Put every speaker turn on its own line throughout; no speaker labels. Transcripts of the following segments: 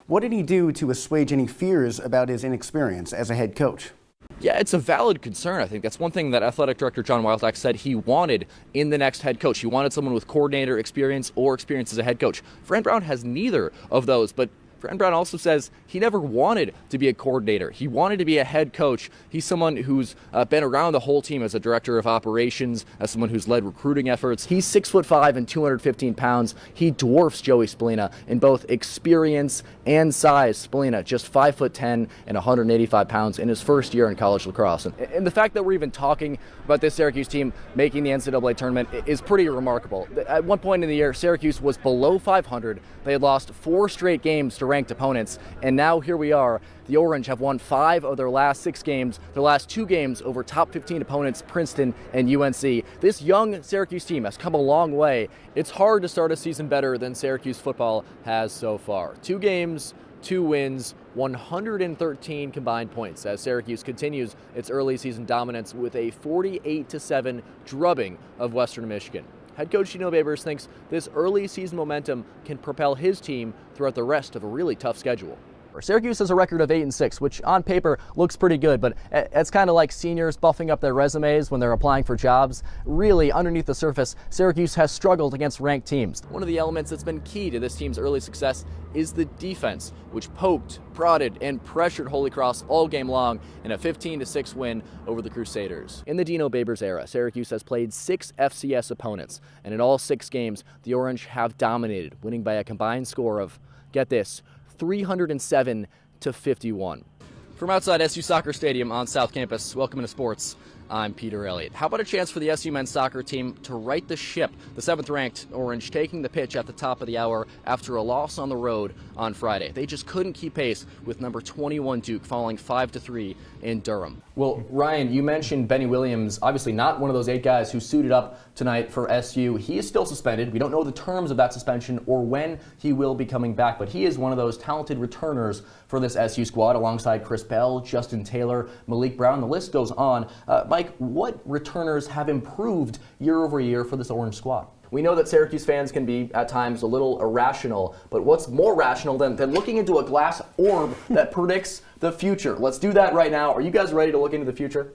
What did he do to assuage any fears about his inexperience as a head coach?
Yeah, it's a valid concern. I think that's one thing that athletic director John Wildhack said he wanted in the next head coach. He wanted someone with coordinator experience or experience as a head coach. Fran Brown has neither of those, but Fran Brown also says he never wanted to be a coordinator. He wanted to be a head coach. He's someone who's been around the whole team as a director of operations, as someone who's led recruiting efforts. He's 6'5" and 215 pounds. He dwarfs Joey Spallina in both experience and size. Spallina just 5'10" and 185 pounds in his first year in college lacrosse. And the fact that we're even talking about this Syracuse team making the NCAA tournament is pretty remarkable. At one point in the year, Syracuse was below 500. They had lost 4 straight games to ranked opponents, and now here we are. The Orange have won 5 of their last 6 games, their last 2 games over top 15 opponents, Princeton and UNC. This young Syracuse team has come a long way. It's hard to start a season better than Syracuse football has so far. 2 games, 2 wins, 113 combined points as Syracuse continues its early season dominance with a 48-7 drubbing of Western Michigan. Head coach Gino Babers thinks this early season momentum can propel his team throughout the rest of a really tough schedule. Syracuse has a record of 8-6, which on paper looks pretty good, but it's kind of like seniors buffing up their resumes when they're applying for jobs. Really, underneath the surface, Syracuse has struggled against ranked teams. One of the elements that's been key to this team's early success is the defense, which poked, prodded, and pressured Holy Cross all game long in a 15-6 win over the Crusaders. In the Dino Babers era, Syracuse has played 6 FCS opponents, and in all 6 games, the Orange have dominated, winning by a combined score of, get this, 307-51. From outside SU Soccer Stadium on South Campus, welcome to sports. I'm Peter Elliott. How about a chance for the SU men's soccer team to right the ship? The 7th-ranked Orange taking the pitch at the top of the hour after a loss on the road on Friday. They just couldn't keep pace with number 21 Duke falling 5-3 in Durham. Well, Ryan, you mentioned Benny Williams, obviously not one of those 8 guys who suited up tonight for SU. He is still suspended. We don't know the terms of that suspension or when he will be coming back, but he is one of those talented returners for this SU squad alongside Chris Bell, Justin Taylor, Malik Brown. The list goes on. Mike, what returners have improved year over year for this Orange squad? We know that Syracuse fans can be, at times, a little irrational, but what's more rational than looking into a glass orb that predicts the future? Let's do that right now. Are you guys ready to look into the future?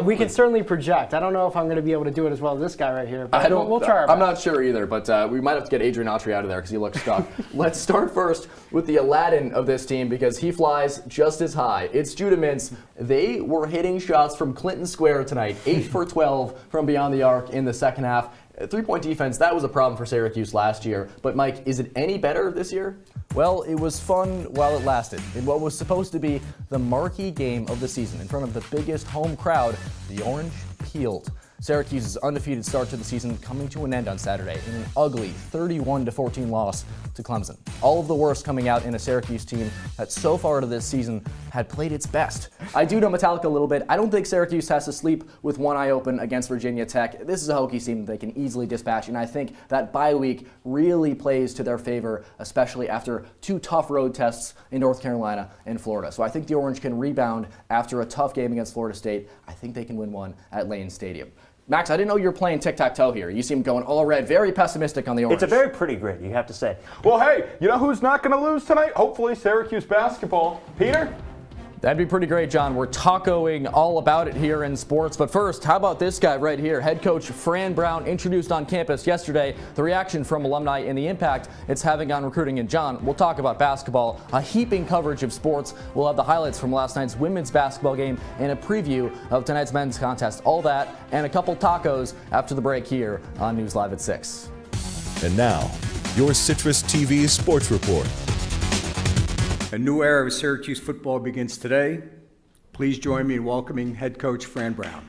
We can certainly project. I don't know if I'm going to be able to do it as well as this guy right here, but we'll try our best.
I'm not sure either, but we might have to get Adrian Autry out of there because he looks stuck. Let's start first with the Aladdin of this team because he flies just as high. It's Judah Mintz. They were hitting shots from Clinton Square tonight, 8 for 12 from beyond the arc in the second half. 3-point defense, that was a problem for Syracuse last year. But Mike, is it any better this year? Well, it was fun while it lasted. In what was supposed to be the marquee game of the season, in front of the biggest home crowd, the Orange peeled. Syracuse's undefeated start to the season coming to an end on Saturday in an ugly 31-14 loss to Clemson. All of the worst coming out in a Syracuse team that so far to this season had played its best. I do know Metallica a little bit. I don't think Syracuse has to sleep with one eye open against Virginia Tech. This is a Hokies team that they can easily dispatch, and I think that bye week really plays to their favor, especially after 2 tough road tests in North Carolina and Florida. So I think the Orange can rebound after a tough game against Florida State. I think they can win one at Lane Stadium. Max, I didn't know you were playing tic-tac-toe here. You seem going all red, very pessimistic on the Orange.
It's a very pretty grid, you have to say.
Well, hey, you know who's not going to lose tonight? Hopefully Syracuse basketball. Peter?
That'd be pretty great, John. We're tacoing all about it here in sports. But first, how about this guy right here? Head coach Fran Brown introduced on campus yesterday. The reaction from alumni and the impact it's having on recruiting. And John, we'll talk about basketball, a heaping coverage of sports. We'll have the highlights from last night's women's basketball game and a preview of tonight's men's contest. All that and a couple tacos after the break here on News Live at 6.
And now, your CitrusTV Sports Report.
A new era of Syracuse football begins today. Please join me in welcoming head coach Fran Brown.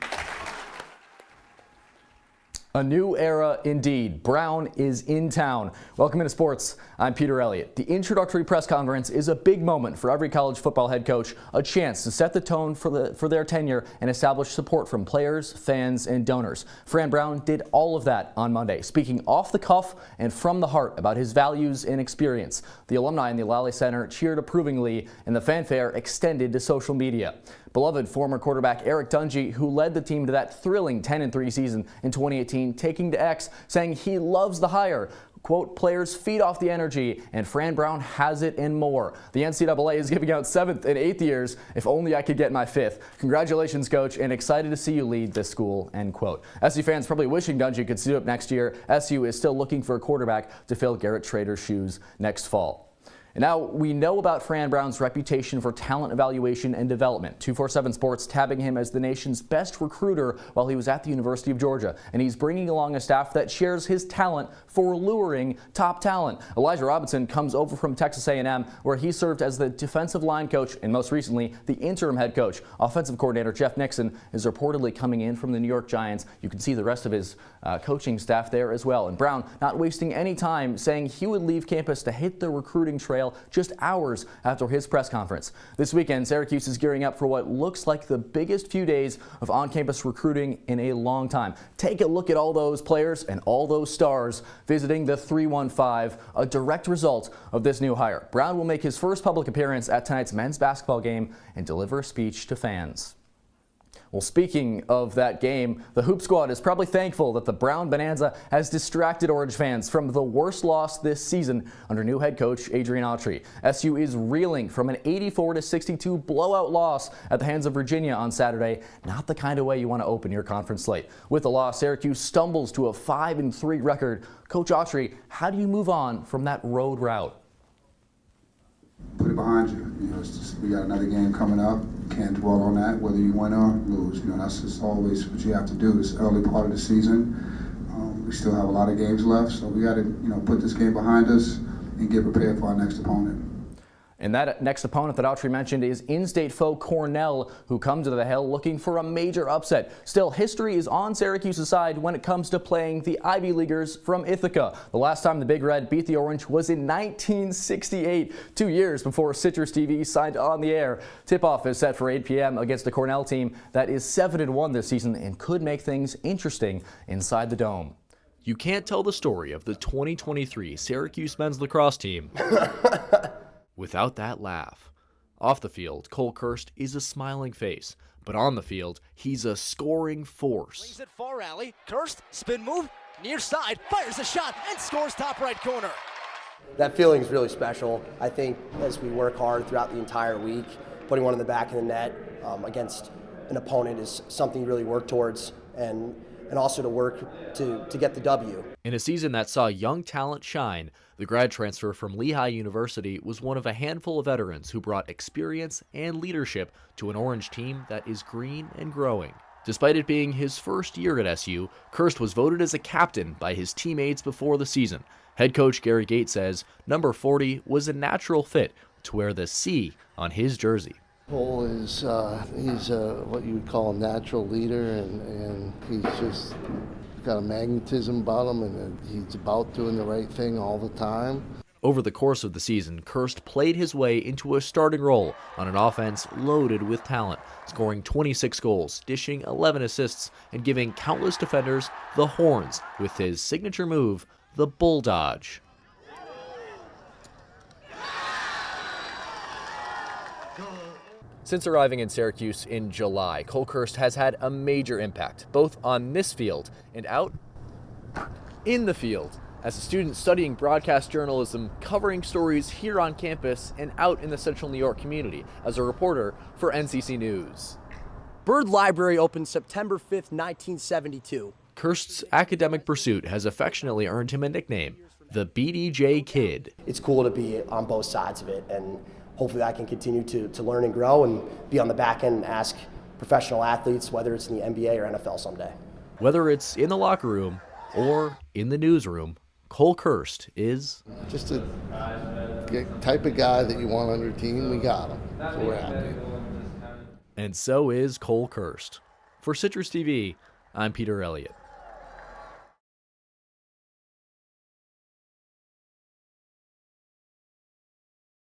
A new era indeed. Brown is in town. Welcome into sports. I'm Peter Elliott. The introductory press conference is a big moment for every college football head coach, a chance to set the tone for their tenure and establish support from players, fans, and donors. Fran Brown did all of that on Monday, speaking off the cuff and from the heart about his values and experience. The alumni in the Lally Center cheered approvingly, and the fanfare extended to social media. Beloved former quarterback Eric Dungy, who led the team to that thrilling 10-3 season in 2018, taking to X, saying he loves the hire. Quote, players feed off the energy, and Fran Brown has it and more. The NCAA is giving out 7th and 8th years. If only I could get my 5th. Congratulations, coach, and excited to see you lead this school, end quote. SU fans probably wishing Dungy could suit up next year. SU is still looking for a quarterback to fill Garrett Trader's shoes next fall. And now we know about Fran Brown's reputation for talent evaluation and development. 247 Sports tabbing him as the nation's best recruiter while he was at the University of Georgia. And he's bringing along a staff that shares his talent for luring top talent. Elijah Robinson comes over from Texas A&M, where he served as the defensive line coach and most recently the interim head coach. Offensive coordinator Jeff Nixon is reportedly coming in from the New York Giants. You can see the rest of his coaching staff there as well. And Brown not wasting any time, saying he would leave campus to hit the recruiting trail just hours after his press conference. This weekend, Syracuse is gearing up for what looks like the biggest few days of on-campus recruiting in a long time. Take a look at all those players and all those stars visiting the 315, a direct result of this new hire. Brown will make his first public appearance at tonight's men's basketball game and deliver a speech to fans. Well, speaking of that game, the Hoop Squad is probably thankful that the Brown Bonanza has distracted Orange fans from the worst loss this season under new head coach Adrian Autry. SU is reeling from an 84-62 blowout loss at the hands of Virginia on Saturday. Not the kind of way you want to open your conference slate. With the loss, Syracuse stumbles to a 5-3 record. Coach Autry, how do you move on from that road route?
Put it behind you. It's just, we got another game coming up. You can't dwell on that, whether you win or lose. That's just always what you have to do. This early part of the season, we still have a lot of games left, so we got to, put this game behind us and get prepared for our next opponent.
And that next opponent that Autry mentioned is in-state foe Cornell, who come to the Hill looking for a major upset. Still, history is on Syracuse's side when it comes to playing the Ivy Leaguers from Ithaca. The last time the Big Red beat the Orange was in 1968, 2 years before CitrusTV signed on the air. Tip-off is set for 8 p.m. against a Cornell team that is 7-1 this season and could make things interesting inside the Dome.
You can't tell the story of the 2023 Syracuse men's lacrosse team without that laugh. Off the field, Cole Kirst is a smiling face, but on the field, he's a scoring force.
Brings it far alley, Kirst, spin move, near side, fires a shot, and scores top right corner.
That feeling is really special. I think as we work hard throughout the entire week, putting one in the back of the net against an opponent is something you really work towards, and also to work to get the W.
In a season that saw young talent shine, the grad transfer from Lehigh University was one of a handful of veterans who brought experience and leadership to an Orange team that is green and growing. Despite it being his first year at SU, Kirst was voted as a captain by his teammates before the season. Head coach Gary Gate says number 40 was a natural fit to wear the C on his jersey.
Cole is he's what you would call a natural leader, and he's just got a magnetism about him, and he's about doing the right thing all the time.
Over the course of the season, Kirst played his way into a starting role on an offense loaded with talent, scoring 26 goals, dishing 11 assists, and giving countless defenders the horns with his signature move, the bull dodge.
Since arriving in Syracuse in July, Cole Kirst has had a major impact, both on this field and out in the field. As a student studying broadcast journalism, covering stories here on campus and out in the central New York community, as a reporter for NCC News.
Bird Library opened September 5th, 1972.
Kirst's academic pursuit has affectionately earned him a nickname, the BDJ Kid.
It's cool to be on both sides of it, and hopefully I can continue to learn and grow and be on the back end and ask professional athletes, whether it's in the NBA or NFL someday.
Whether it's in the locker room or in the newsroom, Cole Kirst is
just a type of guy that you want on your team. We got him, so we're happy.
And so is Cole Kirst. For Citrus TV, I'm Peter Elliott.